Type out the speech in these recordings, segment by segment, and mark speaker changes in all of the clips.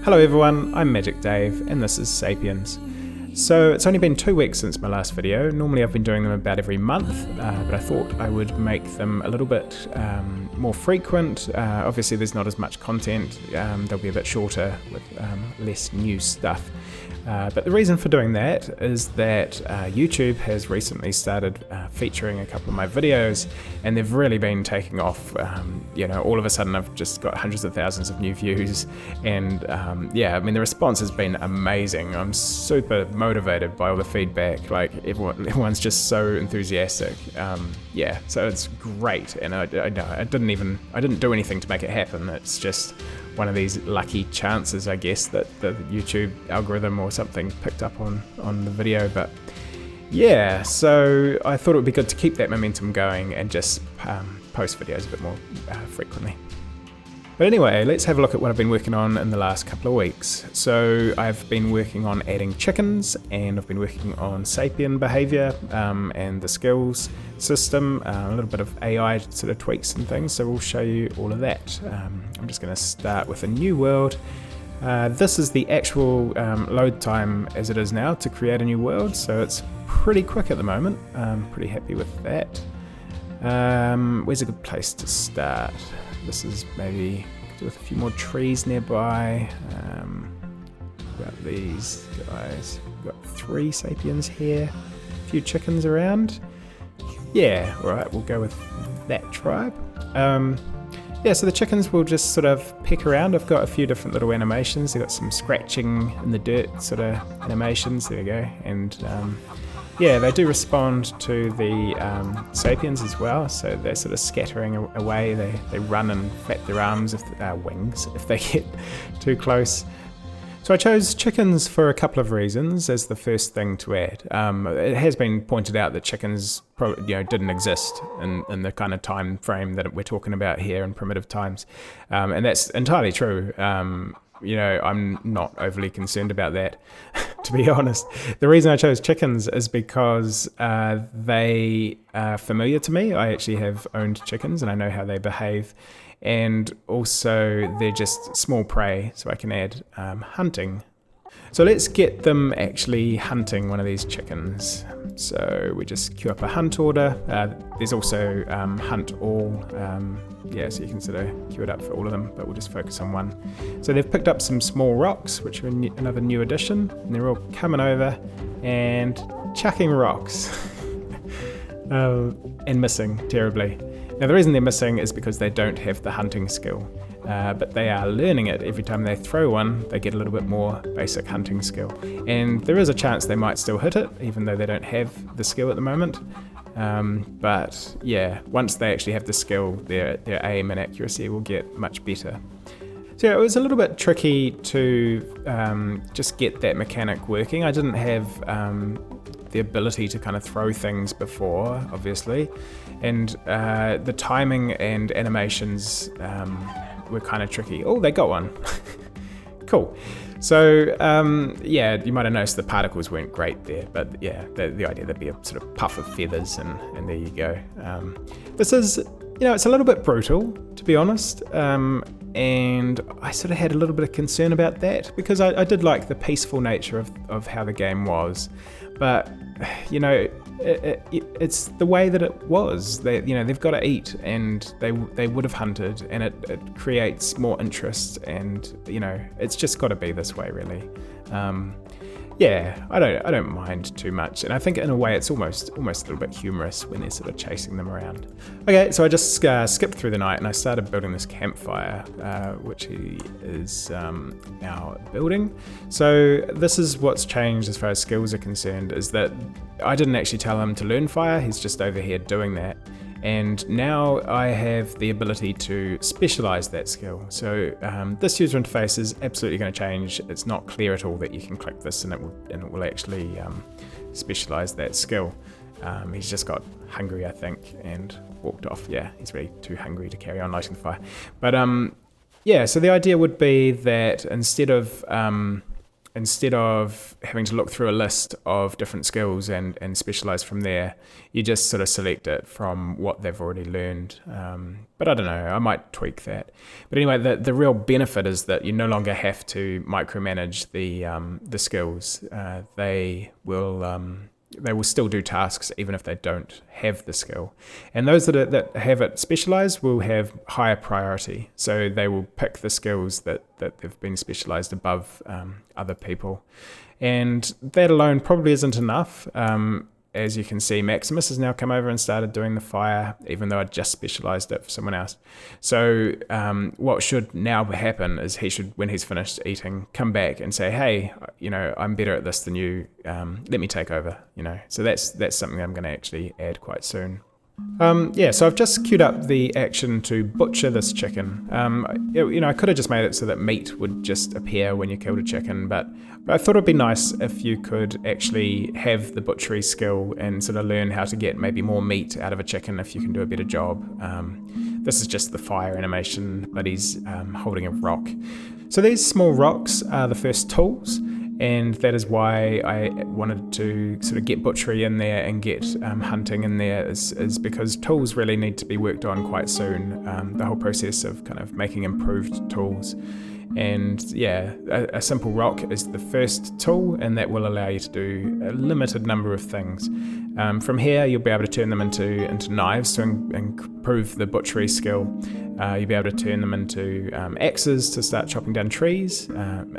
Speaker 1: Hello everyone, I'm majicDave and this is Sapiens. So it's only been 2 weeks since my last video. Normally I've been doing them about every month, but I thought I would make them a little bit more frequent. Obviously there's not as much content, they'll be a bit shorter with less new stuff. But the reason for doing that is that YouTube has recently started featuring a couple of my videos, and they've really been taking off. All of a sudden I've just got hundreds of thousands of new views, and the response has been amazing. I'm super motivated by all the feedback. Like everyone's just so enthusiastic. So it's great, and I didn't do anything to make it happen. It's just one of these lucky chances, I guess, that the YouTube algorithm or something picked up on the video. But yeah, so I thought it would be good to keep that momentum going and just post videos a bit more frequently. But anyway, let's have a look at what I've been working on in the last couple of weeks. So I've been working on adding chickens, and I've been working on Sapien behavior and the skills system, a little bit of AI sort of tweaks and things, so we'll show you all of that. I'm just going to start with a new world. This is the actual load time as it is now to create a new world, so it's pretty quick at the moment. I'm pretty happy with that. Where's a good place to start? This is maybe with a few more trees nearby. Got these guys. We've got 3 Sapiens here, a few chickens around. Yeah, alright, we'll go with that tribe. So the chickens will just sort of peck around. I've got a few different little animations. They've got some scratching in the dirt sort of animations. There we go. And they do respond to the Sapiens as well. So they're sort of scattering away. They run and flap their arms, wings, if they get too close. So I chose chickens for a couple of reasons as the first thing to add. It has been pointed out that chickens didn't exist in the kind of time frame that we're talking about here in primitive times. And that's entirely true. I'm not overly concerned about that, to be honest. The reason I chose chickens is because they are familiar to me. I actually have owned chickens and I know how they behave. And also they're just small prey, so I can add hunting. So let's get them actually hunting one of these chickens. So we just queue up a hunt order. There's also hunt all, so you can sort of queue it up for all of them, but we'll just focus on one. So they've picked up some small rocks, which are another new addition, and they're all coming over and chucking rocks and missing terribly. Now the reason they're missing is because they don't have the hunting skill, but they are learning it. Every time they throw one, they get a little bit more basic hunting skill. And there is a chance they might still hit it, even though they don't have the skill at the moment. But yeah, once they actually have the skill, their aim and accuracy will get much better. So it was a little bit tricky to just get that mechanic working. I didn't have the ability to kind of throw things before, obviously, and the timing and animations were kind of tricky. Oh, they got one. Cool. So you might have noticed the particles weren't great there, but yeah, the idea there'd be a sort of puff of feathers, and there you go. This is, it's a little bit brutal, to be honest, and I sort of had a little bit of concern about that because I did like the peaceful nature of how the game was, but it's the way that it was. They've got to eat, and they would have hunted, and it creates more interest, and it's just got to be this way, really. I don't mind too much, and I think in a way it's almost a little bit humorous when they're sort of chasing them around. Okay, so I just skipped through the night and I started building this campfire, which he is now building. So this is what's changed as far as skills are concerned, is that I didn't actually tell him to learn fire, he's just over here doing that. And now I have the ability to specialize that skill. So this user interface is absolutely going to change. It's not clear at all that you can click this and it will actually specialize that skill. He's just got hungry, I think, and walked off. Yeah, he's really too hungry to carry on lighting the fire. But so the idea would be that instead of instead of having to look through a list of different skills and specialize from there, you just sort of select it from what they've already learned. But I don't know, I might tweak that. But anyway, the real benefit is that you no longer have to micromanage the skills. They will still do tasks even if they don't have the skill. And those that have it specialized will have higher priority. So they will pick the skills that they've been specialized above other people. And that alone probably isn't enough. As you can see, Maximus has now come over and started doing the fire, even though I just specialized it for someone else. So what should now happen is he should, when he's finished eating, come back and say, hey, I'm better at this than you. Let me take over, So that's something I'm going to actually add quite soon. So I've just queued up the action to butcher this chicken. I could have just made it so that meat would just appear when you killed a chicken, but I thought it'd be nice if you could actually have the butchery skill and sort of learn how to get maybe more meat out of a chicken if you can do a better job. This is just the fire animation, but he's holding a rock. So these small rocks are the first tools. And that is why I wanted to sort of get butchery in there and get hunting in there is because tools really need to be worked on quite soon. The whole process of kind of making improved tools. And a simple rock is the first tool, and that will allow you to do a limited number of things. From here, you'll be able to turn them into knives to improve the butchery skill. You'll be able to turn them into axes to start chopping down trees.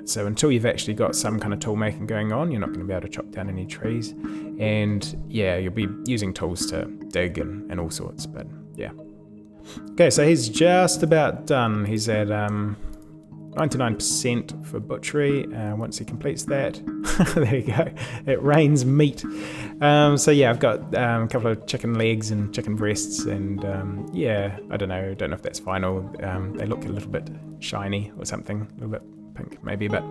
Speaker 1: So until you've actually got some kind of tool making going on, you're not going to be able to chop down any trees. And you'll be using tools to dig and all sorts. But yeah. Okay, so he's just about done. He's at 99% for butchery. Once he completes that, there you go. It rains meat. I've got a couple of chicken legs and chicken breasts, and I don't know if that's final. They look a little bit shiny or something, a little bit pink maybe, but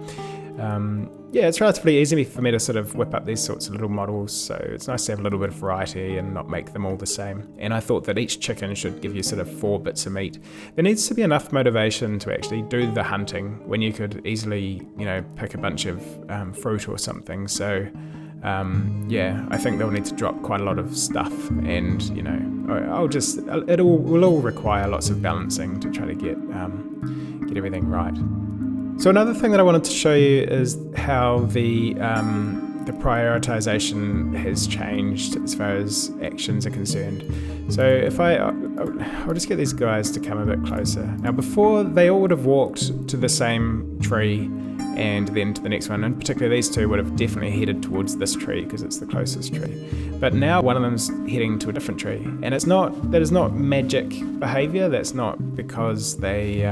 Speaker 1: it's relatively easy for me to sort of whip up these sorts of little models, so it's nice to have a little bit of variety and not make them all the same. And I thought that each chicken should give you sort of 4 bits of meat. There needs to be enough motivation to actually do the hunting when you could easily, pick a bunch of fruit or something. So I think they'll need to drop quite a lot of stuff, and it will all require lots of balancing to try to get everything right. So another thing that I wanted to show you is how the prioritization has changed as far as actions are concerned. So if I'll just get these guys to come a bit closer. Now before, they all would have walked to the same tree and then to the next one, and particularly these two would have definitely headed towards this tree because it's the closest tree. But now one of them's heading to a different tree, and that is not magic behavior. That's not because they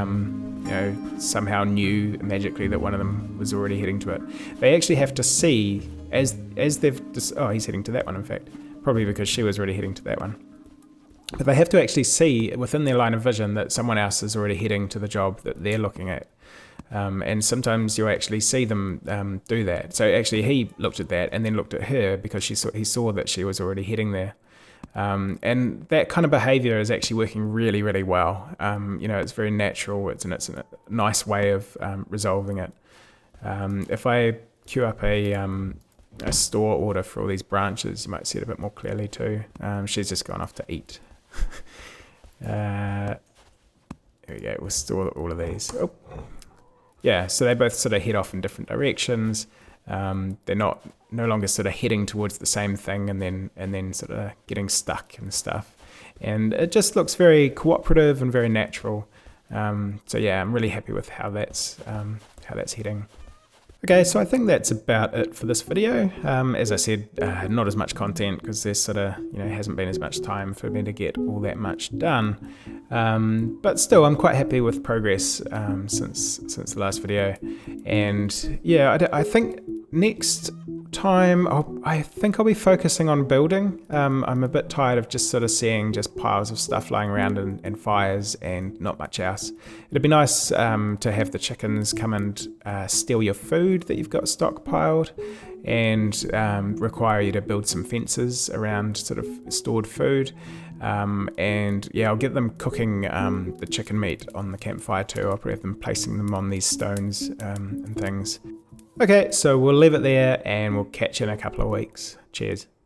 Speaker 1: somehow knew magically that one of them was already heading to it. They actually have to see as they've he's heading to that one, in fact, probably because she was already heading to that one. But they have to actually see within their line of vision that someone else is already heading to the job that they're looking at. And sometimes you'll actually see them do that. So actually he looked at that and then looked at her because he saw that she was already heading there. And that kind of behavior is actually working really, really well. It's very natural. It's a nice way of resolving it. If I queue up a store order for all these branches, you might see it a bit more clearly too. She's just gone off to eat. There we go. We'll store all of these. Oh. Yeah, so they both sort of head off in different directions. They're no longer sort of heading towards the same thing and then sort of getting stuck and stuff. And it just looks very cooperative and very natural. I'm really happy with how that's heading. Okay, so I think that's about it for this video. As I said, not as much content because there's sort of, hasn't been as much time for me to get all that much done. But still, I'm quite happy with progress since the last video. And I think next time I'll be focusing on building. I'm a bit tired of just sort of seeing just piles of stuff lying around and fires and not much else. It'd be nice to have the chickens come and steal your food that you've got stockpiled and require you to build some fences around sort of stored food. I'll get them cooking the chicken meat on the campfire too. I'll probably have them placing them on these stones and things. Okay, so we'll leave it there and we'll catch you in a couple of weeks. Cheers.